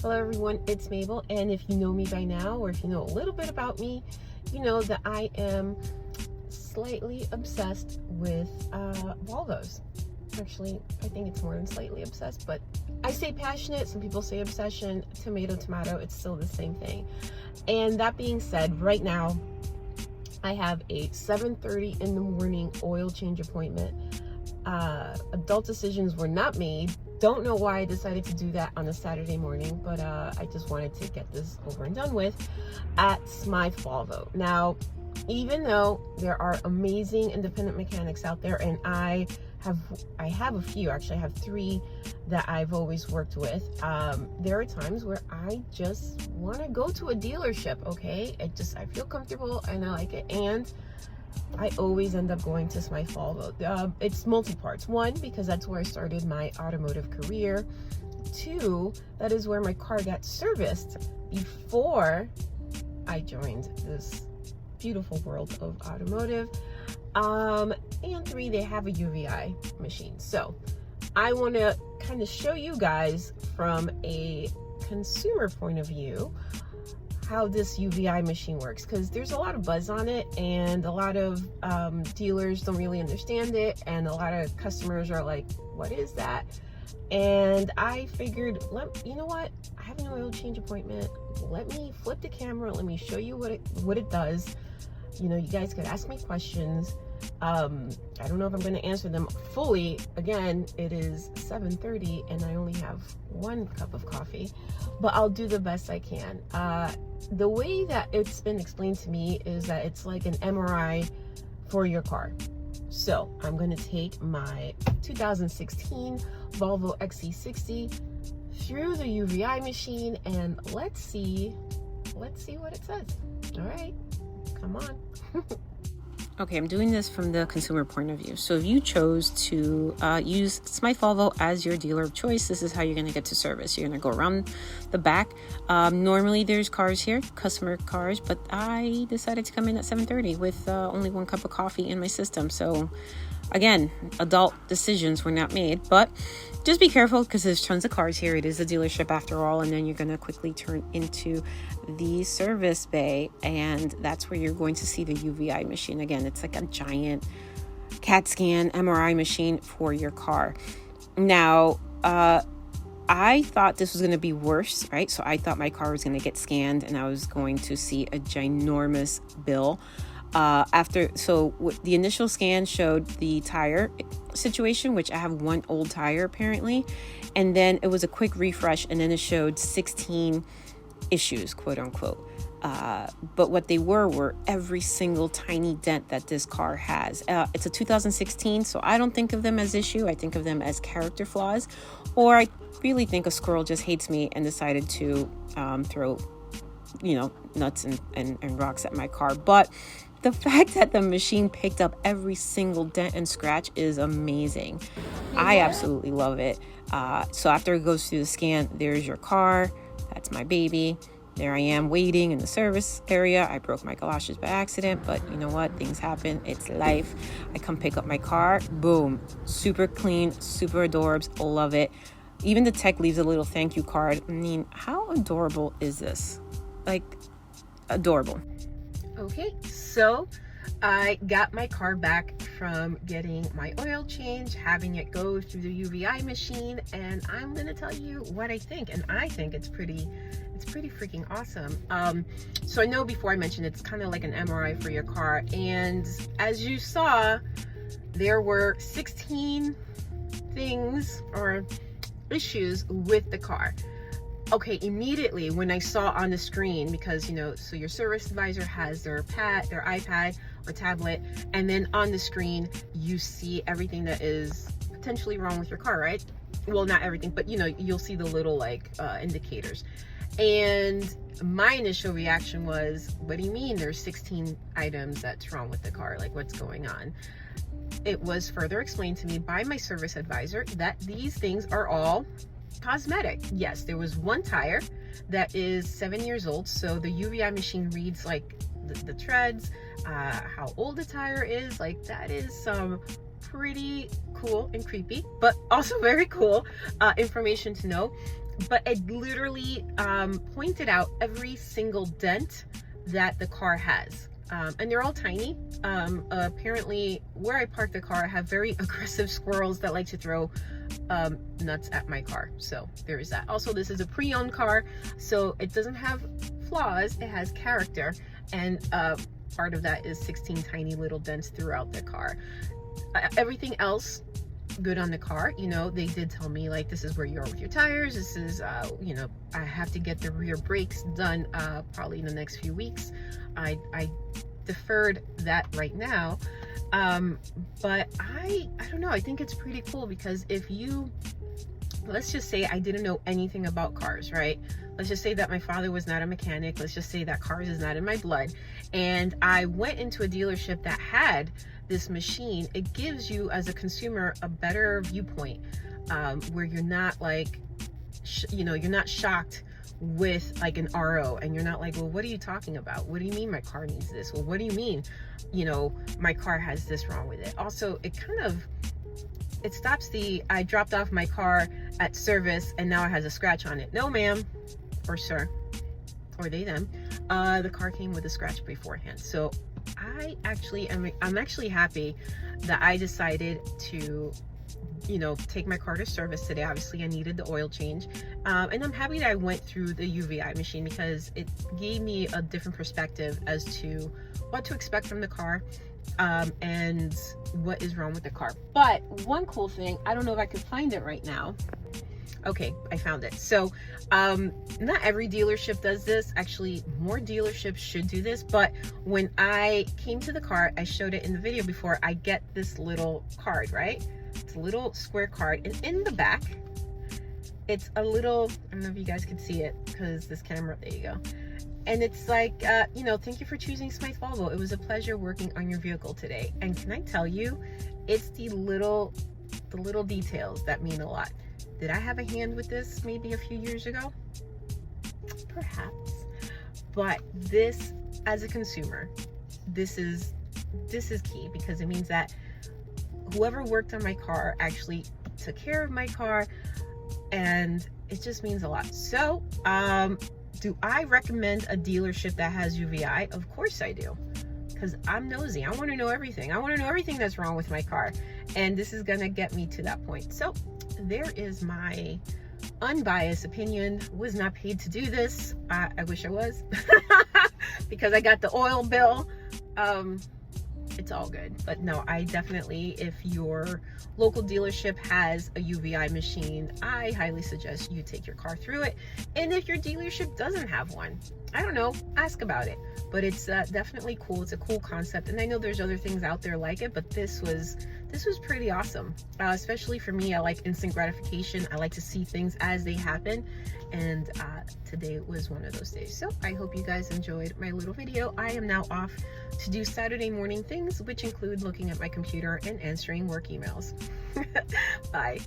Hello everyone, it's Mabel, and if you know me by now, or if you know a little bit about me, you know that I am slightly obsessed with Volvos. Actually, I think it's more than slightly obsessed, but I say passionate, some people say obsession, tomato, it's still the same thing. And that being said, right now, I have a 7:30 in the morning oil change appointment. Adult decisions were not made. Don't know why I decided to do that on a Saturday morning, but I just wanted to get this over and done with at Smythe Volvo. Now, even though there are amazing independent mechanics out there, and I have a few, actually I have 3 that I've always worked with, there are times where I just want to go to a dealership. Okay, I feel comfortable and I like it, and I always end up going to Smythe Volvo. It's multi-parts. 1, because that's where I started my automotive career. 2, that is where my car got serviced before I joined this beautiful world of automotive. And 3, they have a UVEYE machine. So I want to kind of show you guys from a consumer point of view how this UVEYE machine works, because there's a lot of buzz on it and a lot of dealers don't really understand it, and a lot of customers are like, what is that? And I figured, you know what, I have an oil change appointment, let me flip the camera, let me show you what it does. You know, you guys could ask me questions. I don't know if I'm going to answer them fully. Again, it is 7:30 and I only have 1 cup of coffee, but I'll do the best I can. The way that it's been explained to me is that it's like an MRI for your car. So I'm going to take my 2016 Volvo XC60 through the UVEYE machine, and let's see what it says. All right, come on. Okay, I'm doing this from the consumer point of view. So if you chose to use Smythe Volvo as your dealer of choice, this is how you're going to get to service. You're going to go around the back. Normally there's cars here, customer cars, but I decided to come in at 7:30 with only 1 cup of coffee in my system. So again, adult decisions were not made, but just be careful because there's tons of cars here. It is a dealership after all, and then you're going to quickly turn into the service bay, and that's where you're going to see the UVEYE machine. Again, it's like a giant CAT scan MRI machine for your car. Now, I thought this was going to be worse, right? So I thought my car was going to get scanned and I was going to see a ginormous bill. The initial scan showed the tire situation, which I have 1 old tire apparently, and then it was a quick refresh, and then it showed 16 issues, quote unquote. But what they were every single tiny dent that this car has. It's a 2016, so I don't think of them as issue. I think of them as character flaws, or I really think a squirrel just hates me and decided to throw, nuts and rocks at my car. But the fact that the machine picked up every single dent and scratch is amazing. I absolutely love it. So after it goes through the scan, there's your car. That's my baby. There I am waiting in the service area. I broke my galoshes by accident, but you know what? Things happen. It's life. I come pick up my car. Boom. Super clean, super adorbs. Love it. Even the tech leaves a little thank you card. I mean, how adorable is this? Like, adorable. Okay, so I got my car back from getting my oil change, having it go through the UVEYE machine, and I'm gonna tell you what I think. And I think it's pretty freaking awesome. So I know before I mentioned it's kind of like an MRI for your car, and as you saw, there were 16 things or issues with the car. Okay, immediately when I saw on the screen, because so your service advisor has their iPad or tablet, and then on the screen you see everything that is potentially wrong with your car, right? Well, not everything, but you'll see the little indicators. And my initial reaction was, what do you mean there's 16 items that's wrong with the car? Like, what's going on? It was further explained to me by my service advisor that these things are all cosmetic. Yes, there was 1 tire that is 7 years old, so the UVEYE machine reads like the treads, how old the tire is. Like, that is some pretty cool and creepy, but also very cool information to know. but it literally pointed out every single dent that the car has. And they're all tiny. Apparently where I park the car, I have very aggressive squirrels that like to throw nuts at my car. So there is that. Also, this is a pre-owned car, so it doesn't have flaws, it has character. And part of that is 16 tiny little dents throughout the car. Everything else good on the car. You know, they did tell me, like, this is where you are with your tires. This is, you know, I have to get the rear brakes done probably in the next few weeks. I deferred that right now. But I don't know, I think it's pretty cool, because if you, let's just say I didn't know anything about cars, right? Let's just say that my father was not a mechanic. Let's just say that cars is not in my blood. And I went into a dealership that had this machine. It gives you, as a consumer, a better viewpoint, where you're not like, you know, you're not shocked with like an RO, and you're not like, well, what are you talking about? What do you mean my car needs this? Well, what do you mean, you know, my car has this wrong with it? Also, it kind of, it stops the, I dropped off my car at service and now it has a scratch on it. No, ma'am, or sir, or they, them. The car came with a scratch beforehand. So I actually I'm actually happy that I decided to, you know, take my car to service today. Obviously I needed the oil change, and I'm happy that I went through the UVEYE machine, because it gave me a different perspective as to what to expect from the car, and what is wrong with the car. But one cool thing, I don't know if I can find it right now. Okay, I found it. So not every dealership does this. Actually, more dealerships should do this. But when I came to the car, I showed it in the video before, I get this little card, right? It's a little square card, and in the back it's a little, I don't know if you guys can see it because this camera, there you go. And it's like, you know, thank you for choosing Smythe Volvo. It was a pleasure working on your vehicle today. And can I tell you, it's the little details that mean a lot. Did I have a hand with this maybe a few years ago? Perhaps. But this, as a consumer, this is key, because it means that whoever worked on my car actually took care of my car, and it just means a lot. So do I recommend a dealership that has UVEYE? Of course I do, because I'm nosy. I want to know everything. I want to know everything that's wrong with my car, and this is gonna get me to that point. So there is my unbiased opinion. Was not paid to do this. I wish I was because I got the oil bill. It's all good. But no, I definitely, if your local dealership has a UVEYE machine, I highly suggest you take your car through it. And if your dealership doesn't have one, I don't know, ask about it. But it's definitely cool. It's a cool concept, and I know there's other things out there like it, but this was pretty awesome. Especially for me, I like instant gratification. I like to see things as they happen, and today was one of those days. So I hope you guys enjoyed my little video. I am now off to do Saturday morning things, which include looking at my computer and answering work emails. Bye.